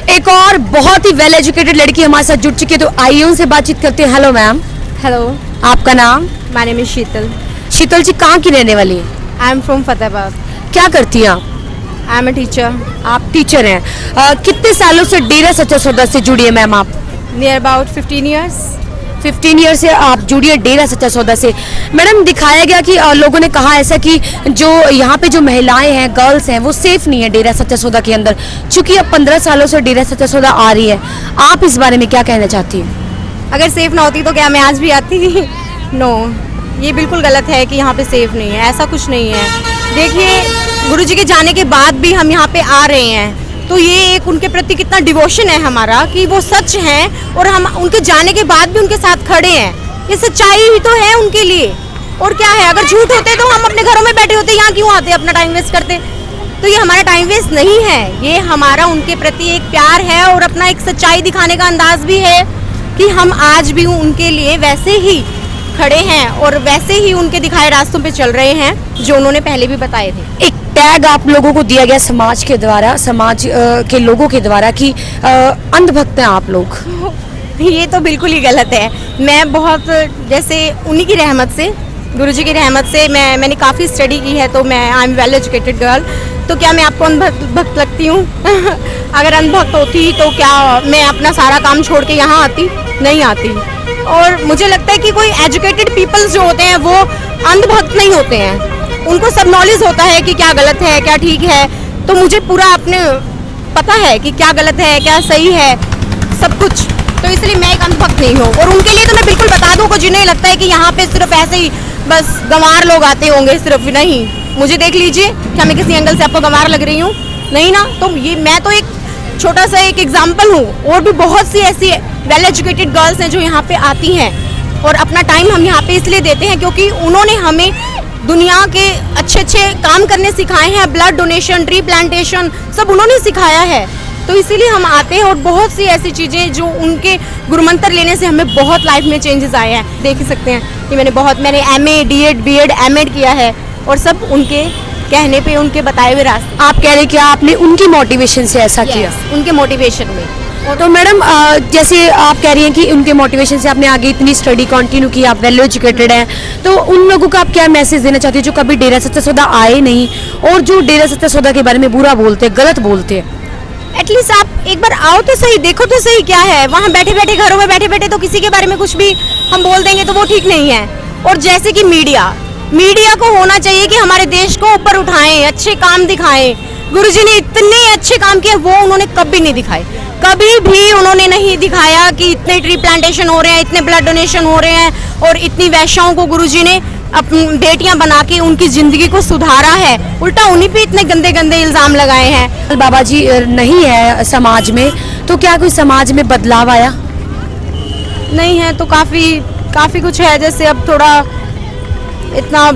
एक और बहुत ही वेल एजुकेटेड लड़की हमारे साथ जुड़ चुकी है, तो आइए उनसे बातचीत करते हैं। Hello ma'am. हेलो, आपका नाम? माय नेम इज शीतल। शीतल जी कहाँ की रहने वाली है? I am from Fatehabad. क्या करती हैं आप? I am a teacher. आप टीचर हैं। कितने सालों से डेरा सच्चा सौदा से जुड़ी है मैम आप? Near about 15 years. 15 ईयर से आप जुड़ी है डेरा सच्चा सौदा से। मैडम दिखाया गया कि लोगों ने कहा ऐसा कि जो यहाँ पे जो महिलाएं हैं, गर्ल्स हैं, वो सेफ नहीं है डेरा सच्चा सौदा के अंदर, चूंकि अब 15 सालों से डेरा सच्चा सौदा आ रही है। आप इस बारे में क्या कहना चाहती हैं? अगर सेफ ना होती तो क्या मैं आज भी आती? नो, ये बिल्कुल गलत है कि यहाँ पे सेफ नहीं है। ऐसा कुछ नहीं है। देखिए, गुरुजी के जाने के बाद भी हम यहाँ पे आ रहे हैं, तो ये एक उनके प्रति कितना डिवोशन है हमारा कि वो सच हैं और हम उनके जाने के बाद भी उनके साथ खड़े हैं। ये सच्चाई ही तो है उनके लिए। और क्या है, अगर झूठ होते तो हम अपने घरों में बैठे होते, यहाँ क्यों आते, अपना टाइम वेस्ट करते? तो ये हमारा टाइम वेस्ट नहीं है, ये हमारा उनके प्रति एक प्यार है और अपना एक सच्चाई दिखाने का अंदाज भी है कि हम आज भी उनके लिए वैसे ही खड़े हैं और वैसे ही उनके दिखाए रास्तों पे चल रहे हैं जो उन्होंने पहले भी बताए थे। एक टैग आप लोगों को दिया गया समाज के द्वारा, समाज के लोगों के द्वारा कि अंधभक्त हैं आप लोग। ये तो बिल्कुल ही गलत है। मैं बहुत, जैसे उन्हीं की रहमत से, गुरुजी की रहमत से मैंने काफ़ी स्टडी की है, तो मैं I am well educated girl. तो क्या मैं आपको अंधभक्त लगती हूँ? अगर अंधभक्त होती तो क्या मैं अपना सारा काम छोड़ के यहाँ आती? नहीं आती। और मुझे लगता है कि कोई एजुकेटेड पीपल्स जो होते हैं वो अंधभक्त नहीं होते हैं, उनको सब नॉलेज होता है कि क्या गलत है क्या ठीक है। तो मुझे पूरा अपने पता है कि क्या गलत है क्या सही है, सब कुछ। तो इसलिए मैं एक अंधभक्त नहीं हूँ। और उनके लिए तो मैं बिल्कुल बता दूँ को जिन्हें लगता है कि यहाँ पे सिर्फ ऐसे ही बस गंवार लोग आते होंगे, सिर्फ नहीं। मुझे देख लीजिए, क्या मैं किसी एंगल से आपको गंवार लग रही हूँ? नहीं ना। तो ये मैं तो एक छोटा सा एक एग्जाम्पल हूँ। और भी बहुत सी ऐसी वेल एजुकेटेड गर्ल्स हैं जो यहाँ पे आती हैं और अपना टाइम हम यहाँ पे इसलिए देते हैं क्योंकि उन्होंने हमें दुनिया के अच्छे अच्छे काम करने सिखाए हैं। ब्लड डोनेशन, ट्री प्लांटेशन, सब उन्होंने सिखाया है। तो इसीलिए हम आते हैं। और बहुत सी ऐसी चीज़ें जो उनके गुरुमंत्र लेने से हमें बहुत लाइफ में चेंजेस आए हैं। देख ही सकते हैं कि मैंने MA, DEd, BEd, M.Ed किया है और सब उनके कहने पे, उनके बताए हुए रास्ते। आप कह रहे कि आपने उनकी मोटिवेशन से ऐसा किया? उनके मोटिवेशन में। तो मैडम जैसे आप कह रही हैं कि उनके मोटिवेशन से आपने आगे इतनी स्टडी कंटिन्यू की, आप वेल एजुकेटेड हैं, तो उन लोगों को आप क्या मैसेज देना चाहती हैं जो कभी डेरा सच्चा सौदा आए नहीं और जो डेरा सच्चा सौदा के बारे में बुरा बोलते हैं, गलत बोलते हैं? एटलीस्ट आप एक बार आओ तो सही, देखो तो सही क्या है। वहाँ बैठे बैठे, घरों में बैठे बैठे तो किसी के बारे में कुछ भी हम बोल देंगे तो वो ठीक नहीं है। और जैसे कि मीडिया को होना चाहिए कि हमारे देश को ऊपर उठाएं, अच्छे काम दिखाएं। गुरुजी ने इतने अच्छे काम किए, वो उन्होंने कभी नहीं दिखाए। कभी भी उन्होंने नहीं दिखाया कि इतने ट्री प्लांटेशन हो रहे हैं, इतने ब्लड डोनेशन हो रहे हैं और इतनी वैश्याओं को गुरुजी ने अपनी बेटियां बना के उनकी जिंदगी को सुधारा है। उल्टा उन्हीं पे इतने गंदे गंदे इल्जाम लगाए हैं। बाबा जी नहीं है समाज में, तो क्या कोई समाज में बदलाव आया? नहीं है तो काफ़ी कुछ है। जैसे अब थोड़ा इतना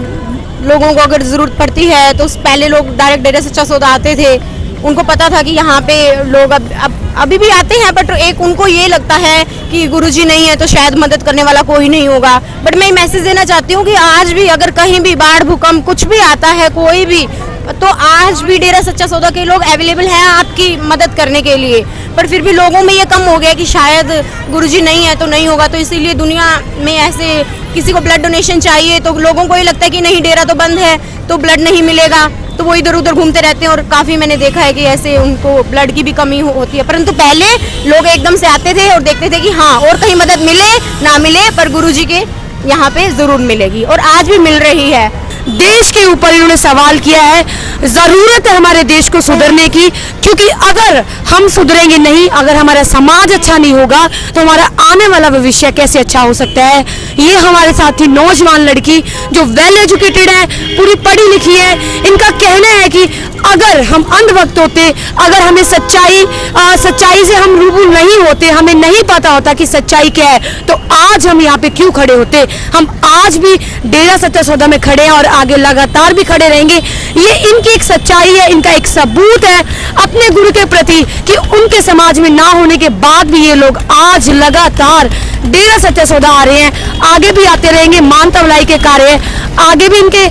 लोगों को अगर ज़रूरत पड़ती है तो पहले लोग डायरेक्ट डेरा सच्चा सौदा आते थे, उनको पता था कि यहाँ पे लोग अब अभी भी आते हैं, बट एक उनको ये लगता है कि गुरुजी नहीं है तो शायद मदद करने वाला कोई नहीं होगा। बट मैं मैसेज देना चाहती हूँ कि आज भी अगर कहीं भी बाढ़, भूकंप कुछ भी आता है, कोई भी, तो आज भी डेरा सच्चा सौदा के लोग अवेलेबल हैं आपकी मदद करने के लिए। पर फिर भी लोगों में ये कम हो गया कि शायद गुरुजी नहीं है तो नहीं होगा। तो इसीलिए दुनिया में ऐसे किसी को ब्लड डोनेशन चाहिए तो लोगों को ये लगता है कि नहीं, डेरा तो बंद है तो ब्लड नहीं मिलेगा, तो वो इधर उधर घूमते रहते हैं। और काफ़ी मैंने देखा है कि ऐसे उनको ब्लड की भी कमी होती है। परंतु पहले लोग एकदम से आते थे और देखते थे कि हाँ, और कहीं मदद मिले ना मिले पर गुरुजी के यहाँ पे ज़रूर मिलेगी, और आज भी मिल रही है। देश के ऊपर इन्होंने सवाल किया है, जरूरत है हमारे देश को सुधरने की, क्योंकि अगर हम सुधरेंगे नहीं, अगर हमारा समाज अच्छा नहीं होगा तो हमारा आने वाला भविष्य कैसे अच्छा हो सकता है। ये हमारे साथी नौजवान लड़की जो वेल एजुकेटेड है, पूरी पढ़ी लिखी है, इनका कहना है कि अगर हम अंधभक्त होते, अगर हमें सच्चाई से हम रूबरू नहीं होते, हमें नहीं पता होता कि सच्चाई क्या है, तो आज हम यहाँ पे क्यों खड़े होते। हम आज भी डेरा सच्चा सौदा में खड़े हैं और आगे लगातार भी खड़े रहेंगे। ये इनकी एक सच्चाई है, इनका एक सबूत है अपने गुरु के प्रति कि उनके समाज में ना होने के बाद भी ये लोग आज लगातार डेरा सच्चा सौदा आ रहे हैं, आगे भी आते रहेंगे। मानता भलाई के कार्य आगे भी इनके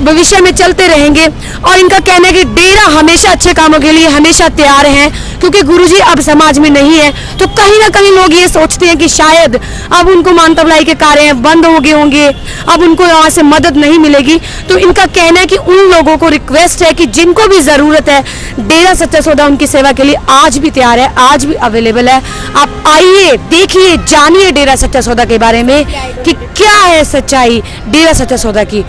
भविष्य में चलते रहेंगे। और इनका कहना है कि डेरा हमेशा अच्छे कामों के लिए हमेशा तैयार हैं, क्योंकि गुरुजी अब समाज में नहीं है। तो कहीं ना कहीं लोग ये सोचते हैं कि शायद अब उनको मानता भलाई के कार्य बंद हो गए होंगे, अब उनको यहाँ से मदद नहीं मिलेगी। तो इनका कहना है कि उन लोगों को रिक्वेस्ट है कि जिनको भी ज़रूरत है, डेरा सच्चा सौदा उनकी सेवा के लिए आज भी तैयार है, आज भी अवेलेबल है। आप आइए, देखिए, जानिए डेरा सच्चा सौदा के बारे में कि क्या है सच्चाई डेरा सच्चा सौदा की।